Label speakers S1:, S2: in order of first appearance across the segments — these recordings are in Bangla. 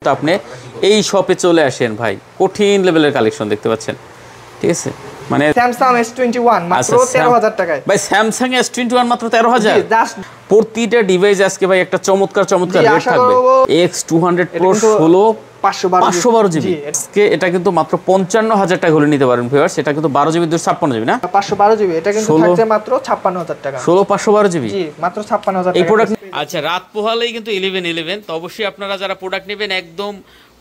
S1: মুহূর্তে আপনি এই শপে চলে আসেন ভাই, কঠিন লেভেলের কালেকশন দেখতে পাচ্ছেন, ঠিক আছে। মানে
S2: স্যামসাং S21 মাত্র 13000 টাকায়
S1: ভাই, স্যামসাং S21 মাত্র 13000। প্রতিটা ডিভাইস আজকে ভাই একটা চমৎকার রেট থাকবে। X200 Pro 512 জিবি, এটা কিন্তু মাত্র 55000 টাকা হলে নিতে পারেন ভিউয়ার্স। এটা কিন্তু 12 জিবি 256 জিবি না,
S2: 512 জিবি, এটা কিন্তু থাকছে মাত্র 56000 টাকা।
S1: 512 জিবি,
S2: জি মাত্র 56000 টাকা
S1: এই প্রোডাক্ট। আচ্ছা, রাত পোহালেই কিন্তু 11 তো অবশ্যই আপনারা যারা প্রোডাক্ট নেবেন একদম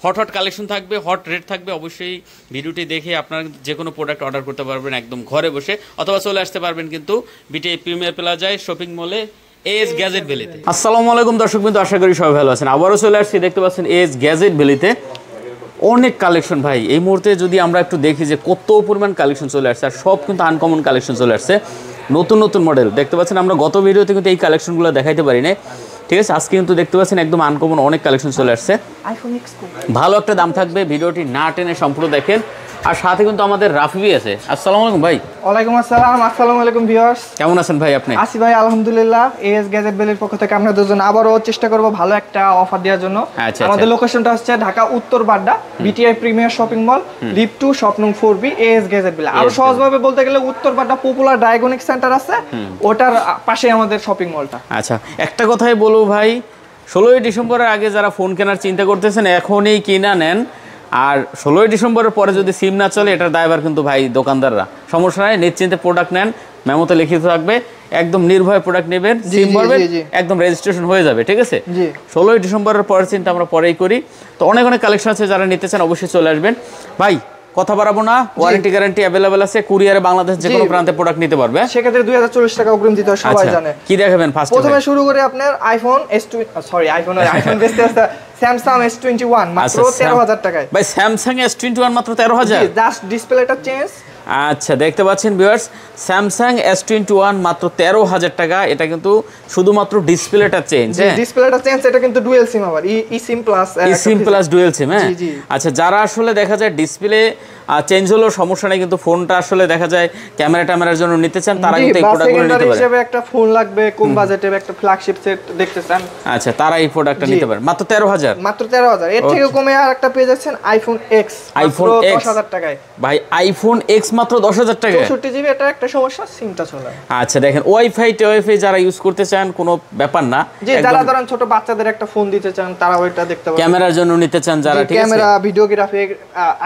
S1: হট কালেকশন থাকবে, হট রেট থাকবে। অবশ্যই ভিডিওটি দেখে আপনারা যে কোনো প্রোডাক্ট অর্ডার করতে পারবেন একদম ঘরে বসে, অথবা চলে আসতে পারবেন কিন্তু বিটিআই প্রিমিয়ার প্লাজায় শপিং মলে এস গ্যাজেট ভ্যালিতে। আসসালামু আলাইকুম দর্শক বিন্দু, আশা করি সবাই ভালো আছেন। আবারও চলে আসছি, দেখতে পাচ্ছেন এস গ্যাজেট ভ্যালিতে অনেক কালেকশন ভাই। এই মুহূর্তে যদি আমরা একটু দেখি যে কত পরিমাণ কালেকশন চলে আসছে, আর সব কিন্তু আনকমন কালেকশন চলে আসছে, নতুন নতুন মডেল দেখতে পাচ্ছেন। আমরা গত ভিডিওতে কিন্তু এই কালেকশনগুলো দেখাইতে পারি না, ঠিক আছে। আজকে কিন্তু দেখতে পাচ্ছেন একদম আনকমন অনেক কালেকশন চলে আসছে, ভালো একটা দাম থাকবে। ভিডিওটি না টেনে সম্পূর্ণ দেখেন। আর সাথে কিন্তু আমাদের রাফি আছে। আসসালামু আলাইকুম ভাই।
S2: ওয়ালাইকুম আসসালাম। আসসালামু আলাইকুম ভিউয়ার্স,
S1: কেমন আছেন ভাই আপনি?
S2: আসি ভাই আলহামদুলিল্লাহ। এস গ্যাজেট ভ্যালির পক্ষ থেকে আপনাদের জন্য আবারও চেষ্টা করব ভালো একটা অফার দেওয়ার জন্য। আমাদের লোকেশনটা হচ্ছে ঢাকা উত্তর Badda, BTI premier shopping mall, lift 2, shop নং 4B, এস গ্যাজেট ভ্যালি। আরো সহজভাবে বলতে গেলে উত্তর বাড্ডা পপুলার ডায়াগনস্টিক সেন্টার আছে, ওটার পাশে আমাদের শপিং মলটা।
S1: আচ্ছা, একটা কথাই বলবো ভাই, 16ই ডিসেম্বরের আগে যারা ফোন কেনার চিন্তা করতেছেন এখনই কিনা নেন। আর 16ই ডিসেম্বরের পরে যদি সিম না চলে, এটার দায়ভার কিন্তু ভাই দোকানদাররা। সমস্যা নাই, নিশ্চিন্তে প্রোডাক্ট নেন, মেমোতে লিখিত থাকবে, একদম নির্ভয় প্রোডাক্ট নেবেন, সিম ভরবেন, একদম রেজিস্ট্রেশন হয়ে যাবে, ঠিক আছে। 16ই ডিসেম্বরের পরের চিন্তা আমরা পরেই করি। তো অনেক কালেকশন আছে, যারা নিতে চান অবশ্যই চলে আসবেন ভাই। কথা বাড়াবো না, ওয়ারেন্টি গ্যারান্টি অ্যাভেলেবল আছে, কুরিয়ারে বাংলাদেশ যে কোনো প্রান্তে প্রোডাক্ট নিতে পারবে।
S2: সেক্ষেত্রে 2040 টাকা অগ্রিম দিতে হয়, সবাই জানে।
S1: কি দেখাবেন ফার্স্ট?
S2: প্রথমে শুরু করে আপনার আইফোন আইফোন বেচতে আছে স্যামসাং S21 মাত্র 13000 টাকায়।
S1: ভাই স্যামসাং S21 মাত্র 13000,
S2: জাস্ট ডিসপ্লেটা চেঞ্জ।
S1: আচ্ছা, দেখতে পাচ্ছেন ভিউয়ার্স, স্যামসাং S21 মাত্র 13000 টাকা। এটা কিন্তু শুধুমাত্র ডিসপ্লেটা চেঞ্জ।
S2: ডিসপ্লেটা চেঞ্জ, এটা কিন্তু ডুয়াল সিম, আবার ই সিম প্লাস
S1: ডুয়াল সিম। হ্যাঁ, আচ্ছা, যারা আসলে দেখা যায় ডিসপ্লে চেঞ্জ হলো সমস্যা নাই, কিন্তু ফোনটা আসলে দেখা যায় ক্যামেরার জন্য নিতে চান, তারা কিন্তু এই প্রোডাক্টগুলো নিতে পারে।
S2: হিসেবে একটা ফোন লাগবে, কম বাজেটে একটা ফ্ল্যাগশিপ সেট দেখতে চান,
S1: আচ্ছা, তারা এই প্রোডাক্টটা নিতে পারে মাত্র 13000।
S2: মাত্র 13000। এর থেকে কমে আর একটা পেয়ে যাচ্ছেন আইফোন X,
S1: আইফোন X
S2: 10000 টাকায়।
S1: ভাই আইফোন X মাত্র 10000 টাকা,
S2: 64 জিবি। এটা একটা সমস্যা, সিমটা চলে।
S1: আচ্ছা, দেখেন ওয়াইফাই যারা ইউজ করতে চান কোনো ব্যাপার না,
S2: যে যারা ধরেন ছোট বাচ্চাদের একটা ফোন দিতে চান, তারা ওইটা দেখতে পারেন।
S1: ক্যামেরার জন্য নিতে চান যারা, ঠিক আছে,
S2: ক্যামেরা, ভিডিওগ্রাফি।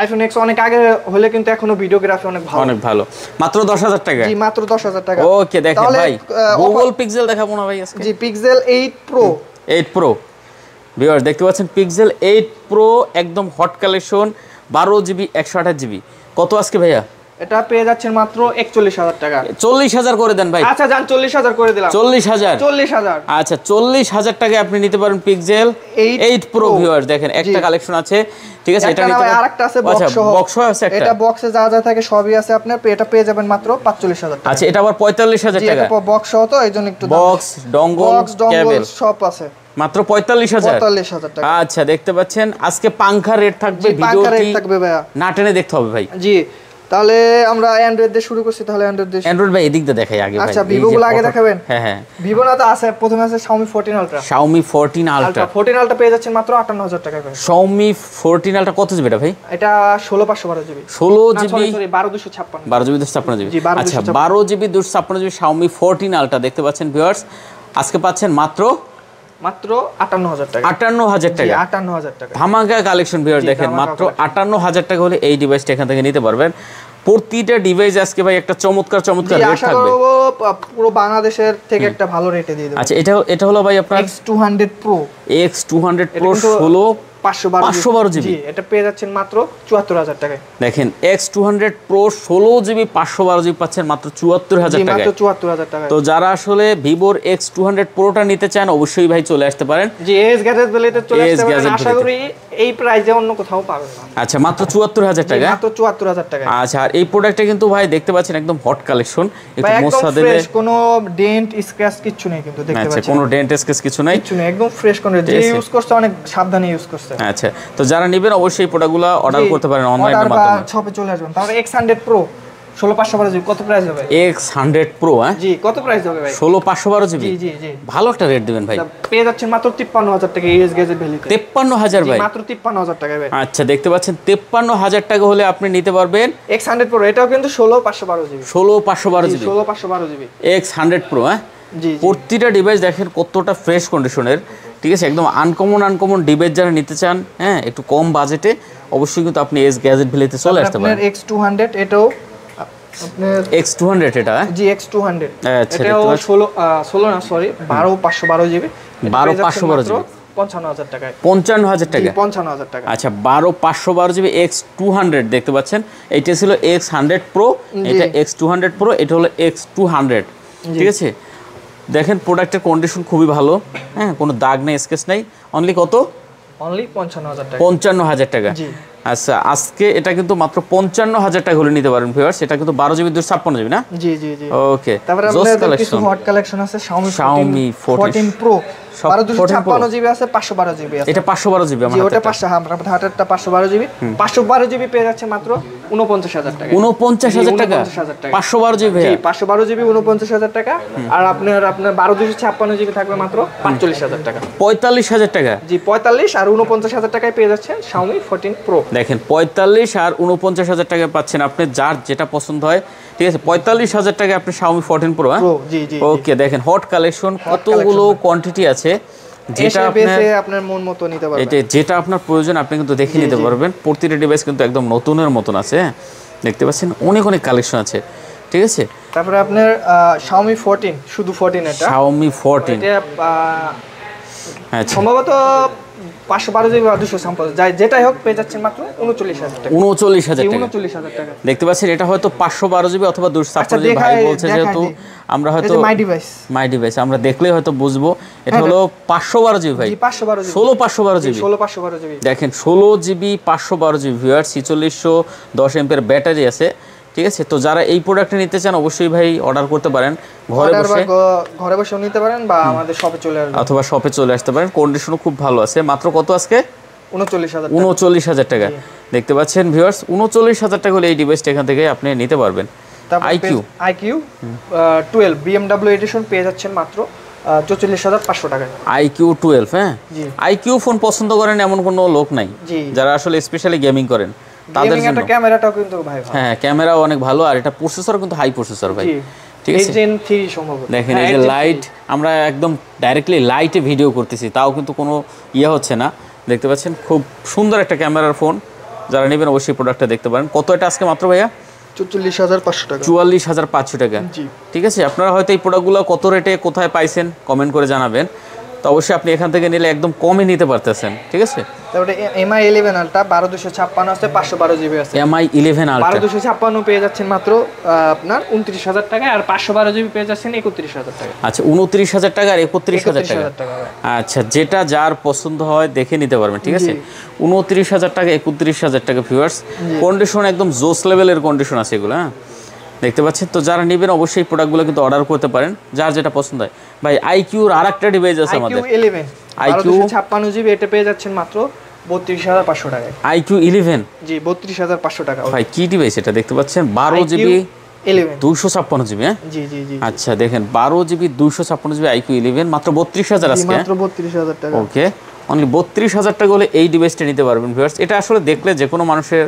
S2: আইফোন X অনেক আগে হলে কিন্তু এখনো ভিডিওগ্রাফি অনেক ভালো,
S1: মাত্র 10000 টাকা।
S2: জি মাত্র 10000 টাকা।
S1: ওকে, দেখেন ভাই গুগল পিক্সেল দেখাবো না ভাই আজকে।
S2: জি পিক্সেল 8 Pro
S1: ভিউয়ার্স দেখতে পাচ্ছেন, পিক্সেল 8 Pro একদম হট কালেকশন, 12 জিবি 128 জিবি। কত আজকে ভাইয়া?
S2: এটা পেয়ে যাচ্ছেন মাত্র 41000 টাকা।
S1: 40000 করে দেন ভাই।
S2: আচ্ছা যান, 40000 করে দিলাম।
S1: 40000। আচ্ছা, 40000 টাকায় আপনি নিতে পারেন পিক্সেল 8 Pro। ভিউয়ার্স দেখেন, একটা কালেকশন আছে, ঠিক আছে, এটা নিতে পারেন।
S2: আরেকটা আছে বক্স আছে একটা। এটা বক্সে যা থাকে সবই আছে, আপনার এটা পেয়ে যাবেন মাত্র 45000 টাকা।
S1: আচ্ছা, এটা আবার 45000 টাকা।
S2: এটা বক্স সহ, তো এইজন্য একটু
S1: বক্স, ডঙ্গল, কেবল
S2: সব আছে,
S1: মাত্র 45000
S2: টাকা।
S1: আচ্ছা, দেখতে পাচ্ছেন আজকে পাঙ্খা রেট থাকবে, ভিডিওটি না টেনে দেখতে হবে ভাই।
S2: জি, তাহলে আমরা অ্যান্ড্রয়েড দিয়ে শুরু করছি। তাহলে অ্যান্ড্রয়েড
S1: ভাই এদিক দিয়ে দেখাই আগে ভাই।
S2: আচ্ছা, ভিভো গুলো আগে দেখাবেন।
S1: হ্যাঁ,
S2: ভিভো না তো আছে, প্রথমে আছে Xiaomi 14 Ultra।
S1: Xiaomi 14 Ultra
S2: পেয়ে যাচ্ছেন মাত্র 58000 টাকা করে।
S1: Xiaomi 14 Ultra কত জিবি এটা ভাই?
S2: এটা 16512 GB.
S1: 16 GB,
S2: sorry 12256।
S1: 12 GB 256 GB. আচ্ছা, 12 জিবি 256 জিবি Xiaomi 14 Ultra দেখতে পাচ্ছেন ভিউয়ার্স, আজকে পাচ্ছেন মাত্র
S2: 58000 টাকা।
S1: 58000 টাকা,
S2: 58000 টাকা
S1: ধামাকা কালেকশন ভিউয়ার্স দেখেন, মাত্র 58000 টাকা হলে এই ডিভাইসটা এখান থেকে নিতে পারবেন। প্রতিটা ডিভাইস আজকে ভাই একটা চমৎকার রেট থাকবে,
S2: পুরো বাংলাদেশের থেকে একটা ভালো রেটে দিয়ে দেব।
S1: আচ্ছা, এটা হলো ভাই আপনার
S2: X200 Pro
S1: 512 জিবি।
S2: এটা পেয়ে যাচ্ছেন মাত্র 74000 টাকায়।
S1: দেখেন X200 Pro 16 জিবি 512 জিবি পাচ্ছেন মাত্র 74000 টাকায়।
S2: মাত্র 74000 টাকায়।
S1: তো যারা আসলে ভিভোর X200 Proটা নিতে চান অবশ্যই ভাই চলে আসতে পারেন।
S2: জি, এস গ্যাজেট ভ্যালিতে চলে আসতে পারেন। আশা করি এই প্রাইসে অন্য কোথাও পাবেন না।
S1: আচ্ছা, মাত্র 74000 টাকা।
S2: মাত্র 74000 টাকা।
S1: আচ্ছা, আর এই প্রোডাক্টটা কিন্তু ভাই দেখতে পাচ্ছেন একদম হট কালেকশন, একটু মোছা দেবে,
S2: কোনো ডেন্ট স্ক্র্যাচ কিছু নেই কিন্তু দেখতে পাচ্ছেন।
S1: আচ্ছা, কোনো ডেন্ট স্ক্র্যাচ কিছু নাই,
S2: একদম ফ্রেশ কোন যে ইউজ করছে অনেক সাবধানে ইউজ করছে।
S1: আচ্ছা, তো যারা নেবেন অবশ্যই প্রোডাক্টগুলো অর্ডার করতে পারেন অনলাইনের মাধ্যমে,
S2: শপে চলে আসবেন। তারপর X100 Pro 16512 জিবি কত প্রাইস হবে?
S1: X100 Pro হ্যাঁ
S2: জি কত প্রাইস হবে ভাই?
S1: 16512 জিবি।
S2: জি জি জি
S1: ভালো একটা রেট দিবেন ভাই।
S2: পেয়ে যাচ্ছেন মাত্র 53000 টাকা এএস গ্যাজেট ভ্যালিতে।
S1: 53000 ভাই?
S2: মাত্র 53000 টাকা ভাই।
S1: আচ্ছা দেখতে পাচ্ছেন 53000 টাকা হলে আপনি নিতে পারবেন
S2: X100 Pro, এটাও কিন্তু 16512 GB.
S1: 16512 GB
S2: 16512 GB
S1: X100 Pro হ্যাঁ।
S2: জি
S1: প্রতিটা ডিভাইস দেখেন কতটা ফ্রেশ কন্ডিশনের, ঠিক আছে, একদম আনকমন ডিভাইস যারা নিতে চান হ্যাঁ একটু কম বাজেটে, অবশ্যই কিন্তু আপনি এস গ্যাজেট ভ্যালিতে চলে আসতে পারেন।
S2: আপনার X200 এটাও আপনার
S1: X200 এটা
S2: জি X200
S1: আচ্ছা
S2: এটাও 16 না সরি 12512 জিবি
S1: 12512 জিবি
S2: 55000 টাকায়।
S1: 55000 টাকা
S2: 55000 টাকা।
S1: আচ্ছা 12512 জিবি X200 দেখতে পাচ্ছেন, এইটা ছিল X100 Pro, এটা X200 Pro, এটা হলো X200, ঠিক আছে। দেখেন প্রোডাক্টের কন্ডিশন খুবই ভালো হ্যাঁ, কোনো দাগ নেই স্কেচ নেই, অনলি কত?
S2: অনলি 55000 টাকা।
S1: 55000 টাকা। আচ্ছা আজকে এটা কিন্তু মাত্র 55000 টাকা হলে নিতে পারেন ভিউয়ার্স। এটা কিন্তু 12 জিবি 256 জিবি না?
S2: জি জি জি
S1: ওকে।
S2: তারপরে আমাদের কিছু হট কালেকশন আছে Xiaomi 14 Pro 12256 জিবি আছে, 512 জিবি আছে।
S1: এটা 512 জিবি আমার
S2: ওটা 500 হ্যাঁ আপনার হাতেরটা 512 জিবি 512 জিবি পেয়ে যাচ্ছে মাত্র 49000 টাকা।
S1: 49000 টাকা 512 জিবি ভাই?
S2: জি 512 জিবি 49000 টাকা। আর আপনার 12256 জিবি থাকবে মাত্র 45000 টাকা।
S1: 45000 টাকা?
S2: জি 45 আর 49000 টাকায় পেয়ে যাচ্ছেন Xiaomi 14 Pro।
S1: দেখেন 45 আর 49000 টাকায় পাচ্ছেন আপনি যার যেটা পছন্দ হয়, ঠিক আছে। 45000 টাকায় আপনি Xiaomi 14 Pro হ্যাঁ।
S2: জি জি
S1: ওকে দেখেন হট কালেকশন কতগুলো কোয়ান্টিটি আছে, যেটা
S2: আপনার মন মতো নিতে পারবেন।
S1: এটা যেটা আপনার প্রয়োজন আপনি কিন্তু দেখে নিতে পারবেন। প্রতিটা ডিভাইস কিন্তু একদম নতুনের মতন আছে হ্যাঁ, দেখতে পাচ্ছেন অনেক কালেকশন আছে, ঠিক আছে।
S2: তারপরে আপনার Xiaomi 14 শুধু 14 এটা
S1: Xiaomi 14
S2: এটা সম্ভবত 512 জিবি 256 যেটাই হোক পেয়ে যাচ্ছেন মাত্র 39000 টাকা।
S1: 39000 টাকা দেখতে পাচ্ছেন। এটা হয়তো 512 জিবি অথবা 256 জিবি ভাই বলছে, যেহেতু আমরা হয়তো মাই ডিভাইস আমরা দেখলেই হয়তো বুঝবো। এটা হলো 512 জিবি ভাই, 16512 জিবি
S2: 16512 জিবি
S1: দেখেন 16 GB 512 GB viewer, 4610 MPR battery আছে, ঠিক আছে। তো যারা এই প্রোডাক্টটা নিতে চান অবশ্যই ভাই অর্ডার করতে পারেন,
S2: ঘরে বসে নিতে পারেন বা আমাদের শপে চলে আসবেন
S1: অথবা শপে চলে আসতে পারেন। কন্ডিশনও খুব ভালো আছে। মাত্র কত আজকে? 39000 টাকা দেখতে পাচ্ছেন ভিউয়ার্স। 39000 টাকা হলে এই ডিভাইসটা এখান থেকে আপনি নিতে পারবেন।
S2: IQ 12 BMW এডিশন পেয়ে যাচ্ছেন মাত্র 44500 টাকায়।
S1: IQ 12 হ্যাঁ। IQ ফোন পছন্দ করেন এমন কোনো লোক নাই যারা আসলে স্পেশালি গেমিং করেন তাদের জন্য।
S2: এটা ক্যামেরাটাও কিন্তু ভাই ভালো
S1: হ্যাঁ ক্যামেরাও অনেক ভালো, আর এটা প্রসেসর কিন্তু হাই প্রসেসর ভাই, ঠিক আছে।
S2: Gen 3 সম্ভবত
S1: দেখেন এই যে লাইট, আমরা একদম ডাইরেক্টলি লাইটে ভিডিও করতেছি তাও কিন্তু কোনো হচ্ছে না, দেখতে পাচ্ছেন। খুব সুন্দর একটা ক্যামেরার ফোন, যারা নেবেন অবশ্যই প্রোডাক্টটা দেখতে পারেন। কত এটা আজকে মাত্র ভাইয়া?
S2: 44500 টাকা।
S1: 44500 টাকা ঠিক আছে। আপনারা হয়তো এই প্রোডাক্টগুলো কত রেটে কোথায় পাইছেন কমেন্ট করে জানাবেন, তো অবশ্যই আপনি এখান থেকে নিলে একদম কমে নিতে পারতেছেন, ঠিক আছে।
S2: তারপরে MI 11 আলট্রা 12256 আছে, 512 জিবি আছে।
S1: MI 11 আলট্রা
S2: 12256 পেয়ে যাচ্ছেন মাত্র আপনার 29000 টাকায়, আর 512 জিবি পেয়ে যাচ্ছেন 31000 টাকা।
S1: আচ্ছা 29000 টাকা আর 31000 টাকা। আচ্ছা যেটা যার পছন্দ হয় দেখে নিতে পারবেন, ঠিক আছে। 29000 টাকা 31000 টাকা ভিউয়ার্স। কন্ডিশন একদম জোস লেভেলের কন্ডিশন আছে এগুলো হ্যাঁ, দেখতে পাচ্ছেন। তো যারা নেবেন অবশ্যই প্রোডাক্টগুলো কিন্তু অর্ডার করতে পারেন যার যেটা পছন্দ হয়। ভাই আইকিউর আরেকটা ডিভাইস আছে আমাদের,
S2: IQ 11 12256 জিবি, এটা পেয়ে যাচ্ছেন মাত্র 32500 টাকায়।
S1: IQ 11
S2: জি 32500 টাকা।
S1: ভাই কি ডিভাইস এটা? দেখতে পাচ্ছেন 12 জিবি 256 জিবি হ্যাঁ।
S2: জি জি জি
S1: আচ্ছা দেখেন 12 জিবি 256 জিবি IQ 11 মাত্র 32000 আজকে,
S2: মাত্র 32000 টাকা।
S1: ওকে অনলি 32000 টাকা হলে এই ডিভাইসটা নিতে পারবেন ভিউয়ার্স। এটা আসলে দেখলে যে কোনো মানুষের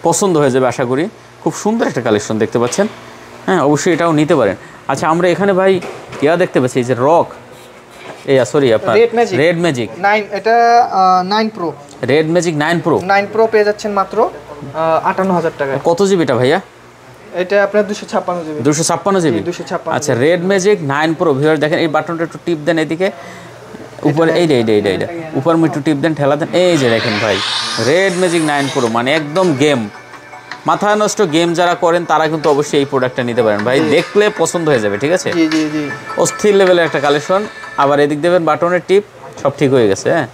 S1: পছন্দ হয়ে যাবে আশা করি। খুব সুন্দর একটা কালেকশন দেখতে পাচ্ছেন হ্যাঁ, অবশ্যই এটাও নিতে পারেন। আচ্ছা আমরা এখানে ভাই দেখতে পাচ্ছি এই যে রক সরি আপনার রেড ম্যাজিক
S2: 9, এটা 9 প্রো,
S1: রেড ম্যাজিক 9 প্রো
S2: পেয়ে যাচ্ছেন মাত্র 58000 টাকা।
S1: কত জিবিটা ভাইয়া?
S2: এটা আপনার 256 জিবি।
S1: 256 জিবি। আচ্ছা রেড ম্যাজিক 9 প্রো ভিউয়ার দেখেন, এই বাটনটা একটু টিপ দেন এদিকে উপরে, এই উপর একটু টিপ দেন, ঠেলা দেন, এই যে দেখেন ভাই রেড ম্যাজিক 9 প্রো, মানে একদম গেম মাথা নষ্ট গেম যারা করেন তারা কিন্তু অবশ্যই এই প্রোডাক্টটা নিতে পারেন ভাই, দেখলে পছন্দ হয়ে যাবে, ঠিক আছে।
S2: জি জি জি
S1: অস্থির লেভেলের একটা কালেকশন। আবার এদিক দেবেন বাটনের টিপ, সব ঠিক হয়ে গেছে হ্যাঁ,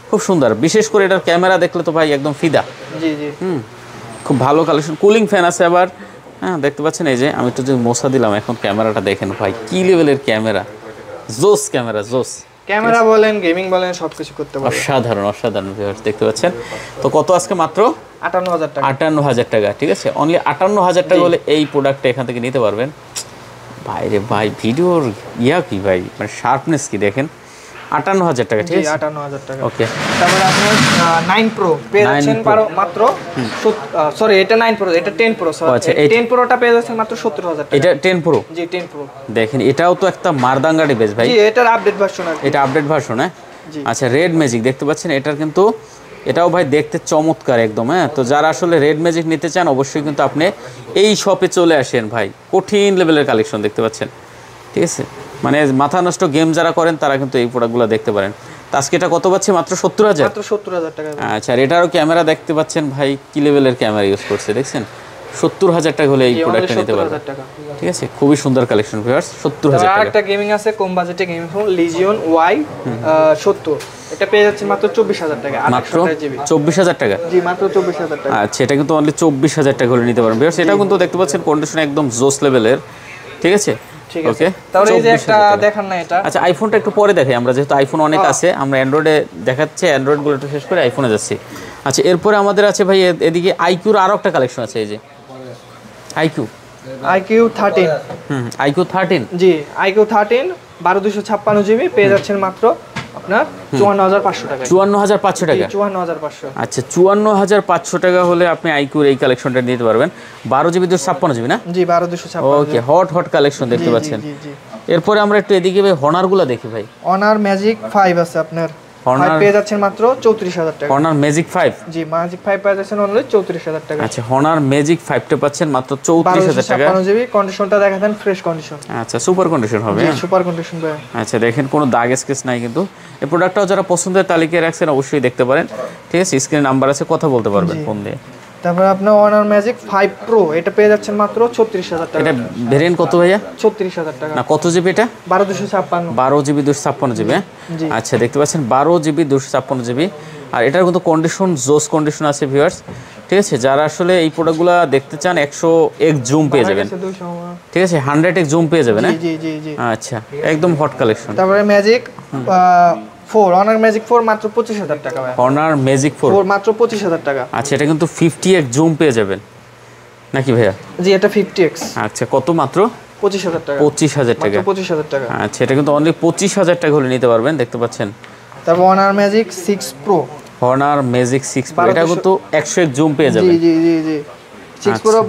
S1: খুব সুন্দর। বিশেষ করে এটার ক্যামেরা দেখলে তো ভাই একদম ফিদা।
S2: জি জি
S1: খুব ভালো কালেকশন। কুলিং ফ্যান আছে আবার হ্যাঁ, দেখতে পাচ্ছেন। এই যে আমি একটু যে মোছা দিলাম, এখন ক্যামেরাটা দেখেন ভাই কি লেভেলের ক্যামেরা, জোস ক্যামেরা জোস।
S2: ক্যামেরা বলেন, গেমিং বলেন, সবকিছু করতে পারবেন।
S1: অসাধারণ অসাধারণ ভিউয়ার্স দেখতে পাচ্ছেন। তো কত আজকে মাত্র
S2: 58000 টাকা।
S1: 58000 টাকা, ঠিক আছে, অনলি 58000 টাকা হলে এই প্রোডাক্টটা এখান থেকে নিতে পারবেন। ভাই রে ভাই, ভিডিওর কি ভাই, মানে শার্পনেস কি দেখেন। 58000 টাকা, ঠিক আছে,
S2: 58000 টাকা।
S1: ওকে।
S2: তারপরে আপনার 9 প্রো পেয়ে যাচ্ছেন মাত্র সরি এটা 9 প্রো, এটা 10 প্রো সরি।
S1: আচ্ছা,
S2: 10 প্রোটা পেয়ে যাচ্ছেন মাত্র 70000 টাকা।
S1: এটা 10 প্রো?
S2: জি 10 প্রো।
S1: দেখেন এটাও তো একটা মারদাঙ্গা ডিভাইস ভাই।
S2: জি এটার আপডেট ভার্সন আছে।
S1: এটা আপডেট ভার্সন, হ্যাঁ।
S2: জি।
S1: আচ্ছা, রেড ম্যাজিক দেখতে পাচ্ছেন, এটার কিন্তু এটাও ভাই দেখতে চমৎকার একদম, হ্যাঁ। তো যারা আসলে রেড ম্যাজিক নিতে চান অবশ্যই কিন্তু আপনি এই শপে চলে আসেন ভাই, কঠিন লেভেলের কালেকশন দেখতে পাচ্ছেন, ঠিক আছে। মানে মাথা নষ্ট গেম যারা করেন তারা কিন্তু এই প্রোডাক্টগুলো দেখতে পারেন। তো আজকে এটা কত পাচ্ছি? মাত্র 70000।
S2: মাত্র 70000 টাকা।
S1: আচ্ছা, আর এটারও ক্যামেরা দেখতে পাচ্ছেন ভাই, কি লেভেলের ক্যামেরা ইউজ করছে দেখছেন। 70000 টাকা হলে এই প্রোডাক্টটা নিতে পারবেন, ঠিক আছে। খুবই সুন্দর কালেকশন ভিউয়ার্স, 70000 টাকা।
S2: আরেকটা গেমিং আছে কম বাজেটে গেমিং ফোন, লিজিয়ন ওয়াই 70, এটা পেয়ে যাচ্ছে মাত্র 24000 টাকা।
S1: মাত্র 24000 টাকা?
S2: জি মাত্র 24000 টাকা।
S1: আচ্ছা, এটা কিন্তু অনলি 24000 টাকা হলে নিতে পারবেন ভিউয়ার্স। এটাও কিন্তু দেখতে পাচ্ছেন কন্ডিশন একদম জোস লেভেলের, ঠিক আছে, ওকে।
S2: তাহলে এই যে একটা দেখান না এটা।
S1: আচ্ছা, আইফোনটা একটু পরে দেখাই আমরা, যেহেতু আইফোন অনেক আছে, আমরা অ্যান্ড্রয়েডে দেখাচ্ছে, অ্যান্ড্রয়েডগুলো একটু শেষ করে আইফোনে যাচ্ছি। আচ্ছা, এরপরে আমাদের আছে ভাই এদিকে আইকিউর আরও একটা কালেকশন আছে, এই যে আইকিউ
S2: 13।
S1: আইকিউ 13।
S2: জি আইকিউ 13 12256 জিবি পেয়ে যাচ্ছেন মাত্র আপনার 54500 টাকা।
S1: 54500 টাকা?
S2: 54500।
S1: আচ্ছা, 54500 টাকা হলে আপনি আইকিউর এই কালেকশনটা নিতে পারবেন। 12 জিবি 256 জিবি না?
S2: জি 12256।
S1: ওকে, হট কালেকশন দেখতে পাচ্ছেন। এরপরে আমরা একটু এদিকে ভাই হনারগুলো দেখি ভাই।
S2: অনার ম্যাজিক 5 আছে আপনার,
S1: হনার
S2: পেয়ে যাচ্ছেন মাত্র 34000 টাকা।
S1: Honours magic 5?
S2: জি ম্যাজিক 5 পেয়ে যাচ্ছেন অনলি 34000 টাকা।
S1: আচ্ছা, হনার ম্যাজিক 5টা পাচ্ছেন মাত্র 34000 টাকা।
S2: 1256 জিবি, কন্ডিশনটা দেখাতেন ফ্রেশ কন্ডিশন।
S1: আচ্ছা, সুপার কন্ডিশন হবে।
S2: জি সুপার কন্ডিশন ভাই।
S1: আচ্ছা, দেখেন কোনো দাগ স্কেচ নাই কিন্তু। এই প্রোডাক্টটাও যারা পছন্দের তালিকায় রাখছেন অবশ্যই দেখতে পারেন, ঠিক আছে। স্ক্রিনে নাম্বার আছে, কথা বলতে পারবেন ফোন দিয়ে।
S2: তারপর আপনার অনার ম্যাজিক 5 প্রো, এটা পেয়ে যাচ্ছেন মাত্র 36000 টাকা।
S1: এটা ভেরিয়েন্ট কত ভাইয়া?
S2: 36000 টাকা।
S1: না, কত জিবি এটা?
S2: 12256।
S1: 12 জিবি 256 জিবি, আচ্ছা, দেখতে পাচ্ছেন 12 জিবি 256 জিবি। আর এটার কিন্তু কন্ডিশন জোস কন্ডিশন আছে ভিউয়ার্স, ঠিক আছে। যারা আসলে এই প্রোডাক্টগুলো দেখতে চান 100x জুম পেয়ে যাবেন, ঠিক আছে, 100x জুম পেয়ে যাবেন।
S2: জি জি জি।
S1: আচ্ছা, একদম হট কালেকশন।
S2: তারপরে ম্যাজিক 4, অনার ম্যাজিক 4 মাত্র 25000 টাকা ভাই।
S1: অনার ম্যাজিক 4
S2: মাত্র 25000 টাকা।
S1: আচ্ছা, এটা কিন্তু 50x জুম পেয়ে যাবেন নাকি ভাইয়া?
S2: জি এটা 50x।
S1: আচ্ছা, কত? মাত্র
S2: 25000 টাকা।
S1: 25000 টাকা?
S2: 25000 টাকা।
S1: আচ্ছা, এটা কিন্তু অনলি 25000 টাকা হলে নিতে পারবেন, দেখতে পাচ্ছেন।
S2: তারপর honour magic 6 pro,
S1: honours magic 6 pro, এটা কিন্তু 100x জুম পেয়ে যাবেন।
S2: জি জি জি জি 6 প্রো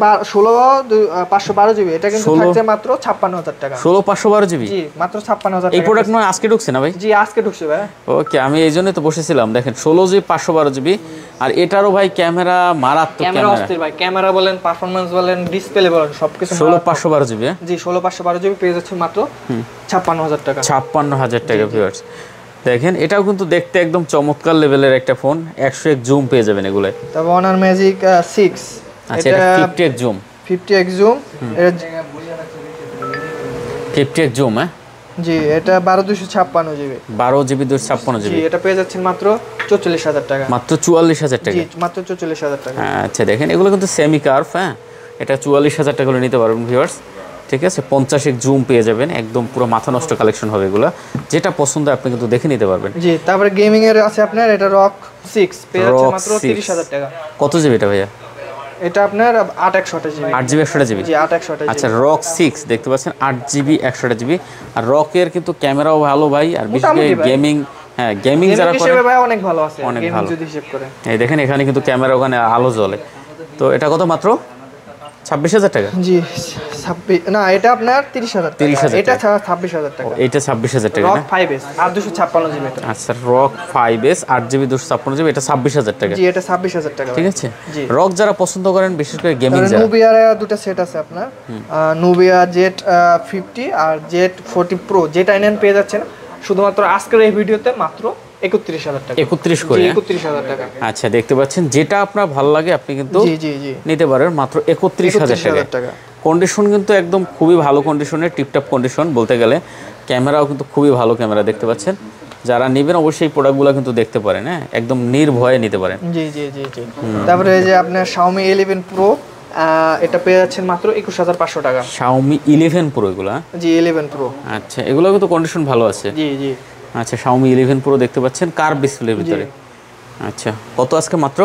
S2: 512 জিবি, এটা কিন্তু থাকছে মাত্র 56000 টাকা।
S1: 16512 জিবি?
S2: জি মাত্র 56000 টাকা।
S1: এই প্রোডাক্ট নয় আজকে ঢুকছে না ভাই?
S2: জি আজকে ঢুকছে ভাই।
S1: ওকে, আমি এই জন্যই তো বসেছিলাম। দেখেন 16 জিবি 512 জিবি, আর এটারও ভাই ক্যামেরা মারাত্মক,
S2: ক্যামেরা অস্থির ভাই, ক্যামেরা বলেন, পারফরম্যান্স বলেন, ডিসপ্লে বলেন, সবকিছু।
S1: 16512 জিবি?
S2: জি 16512 জিবি পেয়ে যাচ্ছে মাত্র 56000 টাকা।
S1: 56000 টাকা ভিউয়ার্স। দেখেন এটাও কিন্তু দেখতে একদম চমৎকার লেভেলের একটা ফোন, 100x জুম পেয়ে যাবেন এগুলাই।
S2: তারপর অনার ম্যাজিক 6,
S1: আচ্ছা, এটা 50x zoom?
S2: 50x zoom,
S1: 50x zoom, হ্যাঁ।
S2: জি এটা 12256 জিবি।
S1: 12 জিবি 256 জিবি,
S2: জি এটা পেয়ে যাচ্ছেন মাত্র 44000 টাকা।
S1: মাত্র 44000 টাকা?
S2: জি মাত্র 44000 টাকা।
S1: আচ্ছা, দেখেন এগুলো কিন্তু সেমি কার্ভ, হ্যাঁ। এটা 44000 টাকা করে নিতে পারবেন ভিউয়ার্স, ঠিক আছে। 50x জুম পেয়ে যাবেন, একদম পুরো মাথা নষ্ট কালেকশন হবে এগুলো। যেটা পছন্দ আপনি কিন্তু দেখে নিতে পারবেন।
S2: জি তারপরে গেমিং এর আছে আপনার, এটা রক 6 পেয়ে যাচ্ছে মাত্র 30000 টাকা।
S1: কত জিবি এটা ভাইয়া?
S2: এটা আপনার 8/128 জিবি।
S1: 8 GB 128 GB?
S2: জি 8/128 জিবি।
S1: আচ্ছা, রক 6 দেখতে পাচ্ছেন 8 জিবি 128 জিবি। আর রকের কিন্তু ক্যামেরাও ভালো ভাই, আর বিশেষ করে গেমিং, হ্যাঁ গেমিং যারা করে
S2: ভাই অনেক ভালো আছে,
S1: অনেক
S2: গেমিং
S1: ভালো
S2: যদি হিসাব করে।
S1: এই দেখেন এখানে কিন্তু ক্যামেরা, ওখানে আলো জ্বলে। তো এটা কত? মাত্র 26000 টাকা?
S2: জি 26 না, এটা আপনার 30000 টাকা।
S1: 30000
S2: এটা 26000 টাকা।
S1: এইটা 26000 টাকা
S2: রক
S1: না?
S2: 5s 8256 GB.
S1: আচ্ছা, রক 5s 8 জিবি 256 জিবি, এটা 26000 টাকা?
S2: জি এটা 26000 টাকা।
S1: ঠিক আছে। রক যারা পছন্দ করেন, বিশেষ করে গেমিং যারা।
S2: নুবিয়ার দুটো সেট আছে আপনার, নুবিয়া জেট 50 আর জেট 40 প্রো, যেটা নেন পেয়ে যাচ্ছেন শুধুমাত্র আজকের এই ভিডিওতে মাত্র 31000 টাকা।
S1: 31 করে?
S2: 31000 টাকা।
S1: আচ্ছা, দেখতে পাচ্ছেন যেটা আপনার ভালো লাগে আপনি কিন্তু
S2: জি জি জি
S1: নিতে পারেন মাত্র 31000 টাকা। কন্ডিশন কিন্তু একদম খুবই ভালো কন্ডিশনের, টিপটপ কন্ডিশন বলতে গেলে। ক্যামেরাও কিন্তু খুবই ভালো ক্যামেরা, দেখতে পাচ্ছেন। যারা নেবেন অবশ্যই প্রোডাক্টগুলো কিন্তু দেখতে পারেন, হ্যাঁ, একদম নির্ভয়ে নিতে পারেন।
S2: জি জি জি জি। তারপরে এই যে আপনার Xiaomi 11 Pro, এটা পেয়ে যাচ্ছেন মাত্র 21500 টাকা।
S1: Xiaomi 11 Pro এগুলো?
S2: জি 11 Pro।
S1: আচ্ছা, এগুলো কিন্তু কন্ডিশন ভালো আছে।
S2: জি জি।
S1: আচ্ছা Xiaomi 11 Pro দেখতে পাচ্ছেন কার্ভ ডিসপ্লের ভিতরে। আচ্ছা কত আজকে মাত্র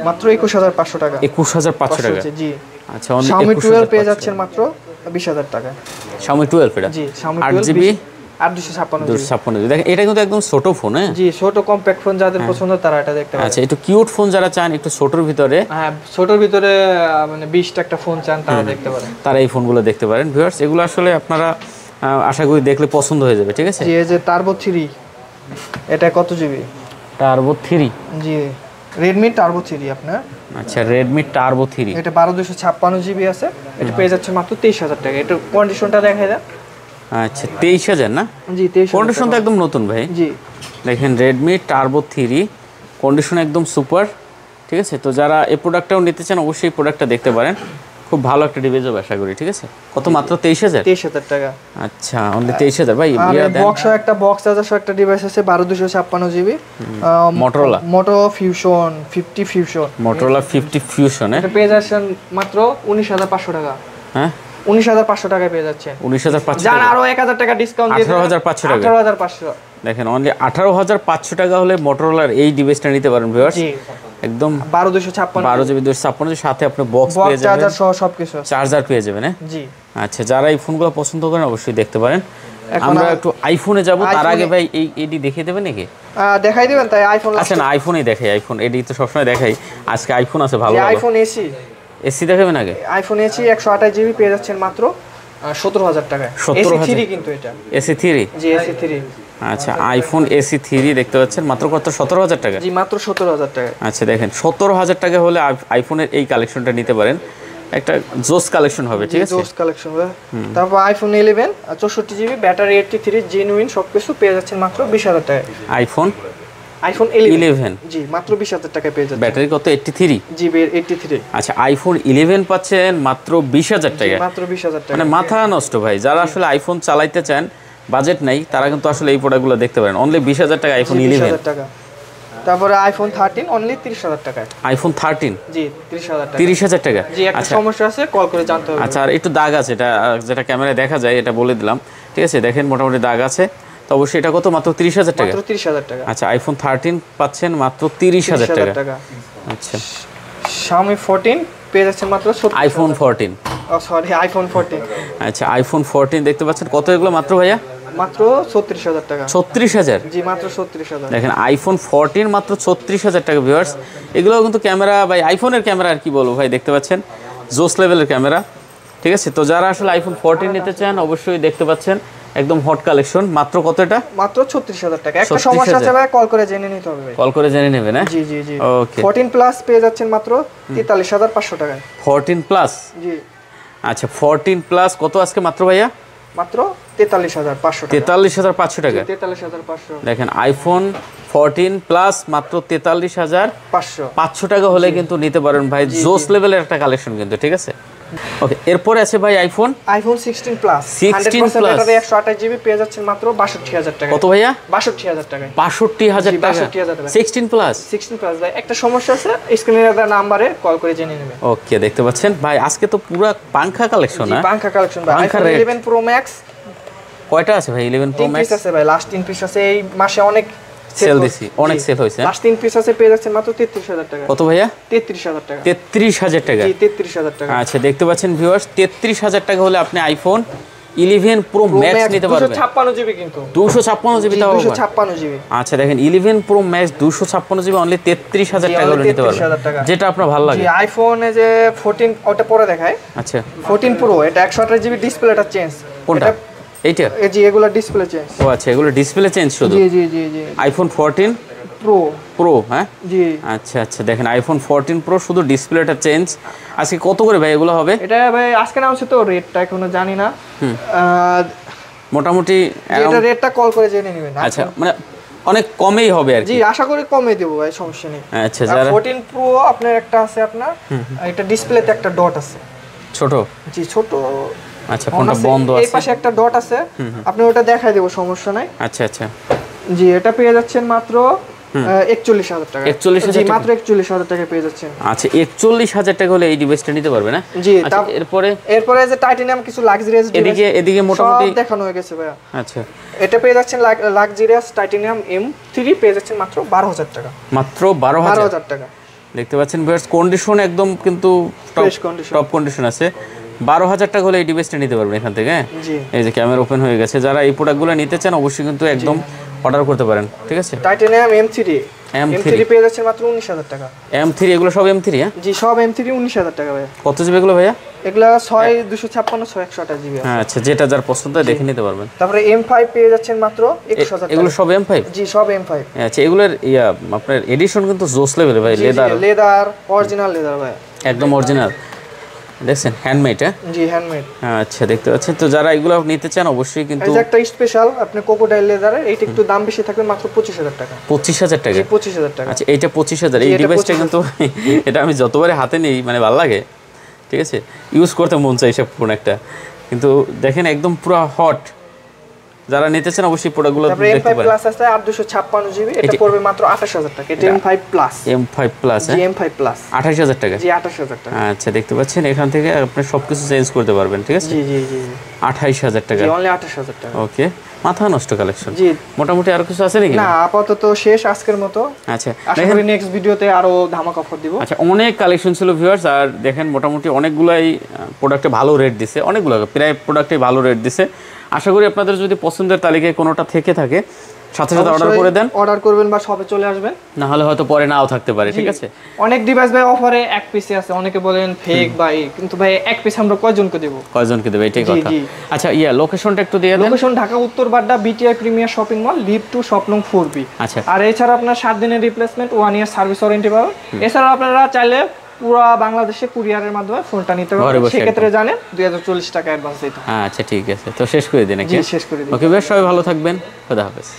S2: 21500 টাকা।
S1: 21500 টাকা
S2: জি।
S1: আচ্ছা অনলি
S2: Xiaomi 12 পেয়ে যাচ্ছেন মাত্র 20000 টাকা।
S1: Xiaomi 12 এটা
S2: জি Xiaomi
S1: 8GB
S2: 256
S1: দেখেন এটা কিন্তু একদম ছোট ফোন। হ্যাঁ
S2: জি ছোট কম্প্যাক্ট ফোন যাদের পছন্দ তারা এটা দেখতে পারে।
S1: আচ্ছা একটু কিউট ফোন যারা চান একটু ছোটর ভিতরে,
S2: হ্যাঁ ছোটর ভিতরে মানে 20টা একটা ফোন চান তারা দেখতে পারেন,
S1: তারা এই ফোনগুলো দেখতে পারেন ভিউয়ার্স। এগুলো আসলে আপনারা আশা করি দেখলে পছন্দ হয়ে যাবে, ঠিক আছে।
S2: জি এই যে Turbo 3 এটা কত জিবি?
S1: Turbo 3
S2: জি Redmi Turbo 3 আপনার।
S1: আচ্ছা Redmi Turbo 3
S2: এটা 12256 জিবি আছে, এটা পেয়ে যাচ্ছে মাত্র 23000 টাকা। এটা কন্ডিশনটা দেখাই দেন।
S1: আচ্ছা 23000 না?
S2: জি 23000
S1: কন্ডিশন তো একদম নতুন ভাই।
S2: জি
S1: দেখেন Redmi Turbo 3 কন্ডিশন একদম সুপার, ঠিক আছে। তো যারা এই প্রোডাক্টটাও নিতে চান অবশ্যই এই প্রোডাক্টটা দেখতে পারেন, খুব ভালো একটা ডিভাইস হবে আশা করি, ঠিক আছে। কত মাত্র 23000 টাকা। আচ্ছা অনলি 23000 ভাই।
S2: বক্স একটা বক্স চার্জার একটা ডিভাইস আছে 12256 GB
S1: Motorola
S2: Fusion 50 Fusion
S1: Motorola 50 Fusion
S2: এটা পেয়ে যাচ্ছেন মাত্র 19500 টাকা।
S1: হ্যাঁ
S2: 19500 টাকায় পেয়ে যাচ্ছে।
S1: 19500
S2: জান আরো 1000 টাকা ডিসকাউন্ট দিয়ে
S1: 18500 টাকা।
S2: 18500
S1: দেখেন অনলি 18500 টাকা হলে মোটরোলার এই ডিভাইসটা নিতে পারেন ভিউয়ার্স।
S2: জি
S1: একদম
S2: 12256
S1: 12GB 256 সাথে আপনি বক্স পেয়ে যাবেন,
S2: চার্জার সহ সবকিছু আছে,
S1: চার্জার পেয়ে যাবেন। হ্যাঁ
S2: জি
S1: আচ্ছা যারা এই ফোনগুলো পছন্দ করেন অবশ্যই দেখতে পারেন। আমরা একটু আইফোনে যাব, তার আগে ভাই এই এডি দেখিয়ে দেবেন নাকি?
S2: দেখাই দিবেন তাই আইফোন।
S1: আচ্ছা না আইফোনই দেখাই, আইফোন এডি তো সবসময় দেখাই, আজকে আইফোন আছে ভালো ভালো।
S2: আইফোন এসি
S1: দেখাবেন আগে।
S2: আইফোন এসি 128 জিবি পেয়ে যাচ্ছেন মাত্র 17000 টাকায়। এসি 3 কিন্তু এটা
S1: এসি 3
S2: জি এসি 3।
S1: আচ্ছা আইফোন এসি 3 দেখতে পাচ্ছেন মাত্র কত 17000 টাকা।
S2: জি মাত্র 17000 টাকা।
S1: আচ্ছা দেখেন 17000 টাকা হলে আইফোনের এই কালেকশনটা নিতে পারেন, একটা জোস কালেকশন হবে, ঠিক আছে।
S2: জোস কালেকশন হবে। তারপর আইফোন 11 64 জিবি ব্যাটারি 83 জেনুইন সবকিছু পেয়ে যাচ্ছেন মাত্র 20000 টাকায়।
S1: আইফোন
S2: 11 জি মাত্র 20000 টাকায় পেয়ে যাচ্ছেন।
S1: ব্যাটারি কত 83
S2: জিবি 83।
S1: আচ্ছা আইফোন 11 পাচ্ছেন মাত্র 20000 টাকা।
S2: মাত্র 20000 টাকা
S1: মানে মাথা নষ্ট ভাই, যারা আসলে আইফোন চালাইতে চান বাজেট নাই তারা কিন্তু আসলে এই প্রোডাক্টগুলো দেখতে পারেন। অনলি 20000 টাকা আইফোন 11
S2: টাকা। তারপরে আইফোন 13 অনলি 30000 টাকায়।
S1: আইফোন 13
S2: জি 30000 টাকা।
S1: 30000 টাকা।
S2: জি একটা সমস্যা আছে কল করে জানতে হবে।
S1: আচ্ছা আর একটু দাগ আছে, এটা যেটা ক্যামেরায় দেখা যায় এটা বলে দিলাম, ঠিক আছে। দেখেন মোটামুটি দাগ আছে, তো অবশ্যই এটা কত মাত্র 30000 টাকা।
S2: মাত্র 30000 টাকা।
S1: আচ্ছা আইফোন 13 পাচ্ছেন মাত্র 30000 টাকা। আচ্ছা
S2: Xiaomi 14 পেয়ে যাচ্ছেন মাত্র 70000।
S1: IPhone 14
S2: sorry iPhone 14।
S1: আচ্ছা আইফোন 14 দেখতে পাচ্ছেন কত এগুলো মাত্র ভাইয়া?
S2: মাত্র 36000 টাকা।
S1: 36000
S2: জি মাত্র 36000।
S1: দেখেন আইফোন 14 মাত্র 36000 টাকা ভিউয়ার্স। এগুলো কিন্তু ক্যামেরা ভাই আইফোনের ক্যামেরা আর কি বলবো ভাই, দেখতে পাচ্ছেন জোস লেভেলের ক্যামেরা, ঠিক আছে। তো যারা আসলে আইফোন 14 নিতে চান অবশ্যই দেখতে পাচ্ছেন একদম হট কালেকশন। মাত্র কত এটা?
S2: মাত্র 36000 টাকা। একটা সমস্যা আছে ভাই কল করে জেনে নিতে হবে ভাই।
S1: কল করে জেনে নেবেন। হ্যাঁ
S2: জি জি জি।
S1: ওকে
S2: 14 প্লাস পেয়ে যাচ্ছেন মাত্র 43500 টাকায়।
S1: 14 প্লাস
S2: জি
S1: আচ্ছা 14 প্লাস কত আজকে মাত্র ভাইয়া?
S2: মাত্র 43500 টাকা।
S1: 43500 টাকা।
S2: 43500
S1: দেখেন আইফোন 14 প্লাস মাত্র 43500 টাকা হলে কিন্তু নিতে পারেন ভাই, জোস লেভেলের একটা কালেকশন কিন্তু, ঠিক আছে। ওকে এরপরে আছে ভাই iPhone
S2: 16 plus
S1: 16 plus
S2: battery 128 GB পেয়ে যাচ্ছেন মাত্র 62000 টাকা।
S1: কত ভাইয়া?
S2: 62000 টাকায়।
S1: 62000 টাকা 16 প্লাস।
S2: 16 প্লাস ভাই একটা সমস্যা আছে স্ক্রিনে দেওয়া নম্বরে কল করে জেনে নেবেন।
S1: ওকে দেখতে পাচ্ছেন ভাই আজকে তো পুরো পাংখা কালেকশন। না
S2: পাংখা কালেকশন ভাই। আইফোন 11 প্রো ম্যাক্স
S1: কয়টা আছে ভাই? 11 প্রো ম্যাক্স
S2: আছে ভাই, লাস্ট 3 পিস আছে। এই মাসে অনেক
S1: সেল দিছি, অনেক সেল হইছে।
S2: লাস্ট 3 পিস আছে পেয়ে যাচ্ছেন মাত্র 33000 টাকা।
S1: কত ভাইয়া?
S2: 33000 টাকা।
S1: 33000 টাকা।
S2: জি 33000 টাকা।
S1: আচ্ছা দেখতে পাচ্ছেন ভিউয়ার্স 33000 টাকা হলে আপনি আইফোন 11 প্রো ম্যাক্স নিতে পারবেন।
S2: 256 জিবি কিন্তু
S1: 256 জিবি তাও
S2: 256 জিবি।
S1: আচ্ছা দেখেন 11 প্রো ম্যাক্স 256 জিবি অনলি 33000 টাকা হলে নিতে পারবেন, যেটা আপনার ভালো লাগে।
S2: জি আইফোনে যে 14 ওটা পরে দেখায়।
S1: আচ্ছা
S2: 14 প্রো এটা 128 জিবি ডিসপ্লেটা চেঞ্জ।
S1: কোনটা? এইটা?
S2: এই যে এগুলা ডিসপ্লে চেঞ্জ।
S1: ও আচ্ছা এগুলো ডিসপ্লে চেঞ্জ শুধু?
S2: জি জি জি জি।
S1: আইফোন 14 প্রো হ্যাঁ
S2: জি।
S1: আচ্ছা আচ্ছা দেখেন আইফোন 14 প্রো শুধু ডিসপ্লেটা চেঞ্জ। আজকে কত করে ভাই এগুলো হবে?
S2: এটা ভাই আজকে নাম হচ্ছে তো রেটটা এখনো জানি না।
S1: মোটামুটি
S2: এটা রেটটা কল করে জেনে নেবেন।
S1: আচ্ছা মানে অনেক কমেই হবে আর কি।
S2: জি আশা করি কমে দেব ভাই, সমস্যা নেই।
S1: আচ্ছা যারা
S2: 14 প্রো আপনার একটা আছে আপনার এটা ডিসপ্লেতে একটা ডট আছে
S1: ছোট।
S2: জি ছোট।
S1: আচ্ছা ফোনটা বন্ধ আছে,
S2: এই পাশে একটা ডট আছে, আপনি ওটা দেখাই দেব, সমস্যা নাই।
S1: আচ্ছা আচ্ছা
S2: জি এটা পেয়ে যাচ্ছেন মাত্র 41000 টাকা।
S1: 41000
S2: জি মাত্র 41000 টাকা পেয়ে যাচ্ছেন।
S1: আচ্ছা 41000 টাকা হলে এই ডিভাইসটা নিতে পারবে না?
S2: জি
S1: এরপরে
S2: যে টাইটানিয়াম কিছু লাক্সারিয়াস
S1: এদিকে মোটামুটি
S2: দেখানো হয়ে গেছে ভাই।
S1: আচ্ছা
S2: এটা পেয়ে যাচ্ছেন লাক্সারিয়াস টাইটানিয়াম M3 পেয়ে যাচ্ছেন মাত্র 12000 টাকা।
S1: মাত্র 12000
S2: টাকা।
S1: দেখতে পাচ্ছেন ভিউয়ার্স, কন্ডিশন একদম কিন্তু টপ কন্ডিশন আছে। 12000 টাকা হলে এই ডিভাইসটা নিতে পারবেন এখান থেকে। এই যে ক্যামেরা ওপেন হয়ে গেছে, যারা এই প্রোডাক্টগুলো নিতে চান অবশ্যই কিন্তু একদম অর্ডার করতে পারেন, ঠিক আছে।
S2: টাইটানিয়াম M3 পেয়ে যাচ্ছেন মাত্র 19000 টাকা।
S1: M3 এগুলো সব M3? হ্যাঁ
S2: জি, সব M3 19000 টাকা ভাই।
S1: কত জিবি এগুলো ভাইয়া?
S2: এগুলা 6256 628 জিবি আছে।
S1: আচ্ছা, যেটা যার পছন্দ দেখে নিতে পারবেন।
S2: তারপরে M5 পেয়ে যাচ্ছেন মাত্র 21000 টাকা।
S1: এগুলো সব M5?
S2: জি, সব M5।
S1: আচ্ছা, এগুলোর আপনার এডিশন কিন্তু জোস লেভেলে ভাই,
S2: লেদার অরিজিনাল লেদার ভাই,
S1: একদম অরিজিনাল। দেখছেন হ্যান্ডমেড?
S2: জি হ্যান্ডমেড।
S1: আচ্ছা, দেখতে পাচ্ছেন। তো যারা এগুলো নিতে চান অবশ্যই কিন্তু
S2: এই যে একটা স্পেশাল আপনি কোকোডাইল লেদারের, এইটা একটু দাম বেশি থাকবে, মাত্র 25000 টাকা।
S1: 25000 টাকা?
S2: 25000 টাকা।
S1: আচ্ছা, এইটা 25000। এই ডিভাইসটা কিন্তু এটা আমি যতবারে হাতে নেই মানে ভালো লাগে, ঠিক আছে, ইউজ করতে মন চাই সব ফোন একটা, কিন্তু দেখেন একদম পুরো হট। যারা নিতে চান অবশ্যই প্রোডাক্টগুলো দেখতে পারেন।
S2: M5 প্লাস আছে 8256 জিবি, এটা পড়বে মাত্র 28000 টাকা। এটা M5 প্লাস।
S1: M5 plus?
S2: জি M5 প্লাস
S1: 28000 টাকা?
S2: জি 28000 টাকা।
S1: আচ্ছা, দেখতে পাচ্ছেন এখান থেকে আপনি সবকিছু চেঞ্জ করতে পারবেন, ঠিক আছে।
S2: জি জি জি
S1: 28000 টাকা?
S2: জি, অনলি 28000 টাকা।
S1: ওকে, মাথা নষ্ট কালেকশন।
S2: জি,
S1: মোটামুটি আর কিছু আছে নাকি?
S2: না, আপাতত শেষ আজকের মতো।
S1: আচ্ছা,
S2: আশা করি নেক্সট ভিডিওতে আরো ধামাকা অফার দিব।
S1: আচ্ছা, অনেক কালেকশন ছিল ভিউয়ার্স, আর দেখেন মোটামুটি অনেকগুলাই প্রোডাক্টে ভালো রেট দিছে, অনেকগুলো প্রায় প্রোডাক্টে ভালো রেট দিছে। আশা করি আপনাদের যদি পছন্দের তালিকায় কোনোটা থেকে থাকে সাথে সাথে অর্ডার করে দেন,
S2: অর্ডার করবেন বা শপে চলে আসবেন,
S1: না হলে হয়তো পরে নাও থাকতে পারে, ঠিক আছে।
S2: অনেক ডিভাইস ভাই অফারে এক পিসে আছে, অনেকে বলেন ফেক ভাই, কিন্তু ভাই এক পিস আমরা কয়জনকে দেব?
S1: কয়জনকে দেব, এটাই কথা। আচ্ছা, লোকেশনটা একটু দিয়ে দেন।
S2: লোকেশন ঢাকা উত্তর Badda BTI premier shopping mall, lift 2 shop নং 4B।
S1: আচ্ছা,
S2: আর এছাড়া আপনার 7 দিনের রিপ্লেসমেন্ট, 1 ইয়ার সার্ভিস ওয়ারেন্টি পাবেন। এছাড়া আপনারা চাইলে পুরো বাংলাদেশে কুরিয়ারের মাধ্যমে ফোনটা নিতে পারবেন, সেক্ষেত্রে জানেন 2040 টাকা অ্যাডভান্স দিতে হবে।
S1: আচ্ছা, ঠিক আছে, তো শেষ করে দিন নাকি?
S2: জি, শেষ করে দিন।
S1: ওকে, বেশ, সবাই ভালো থাকবেন, খোদা হাফেজ।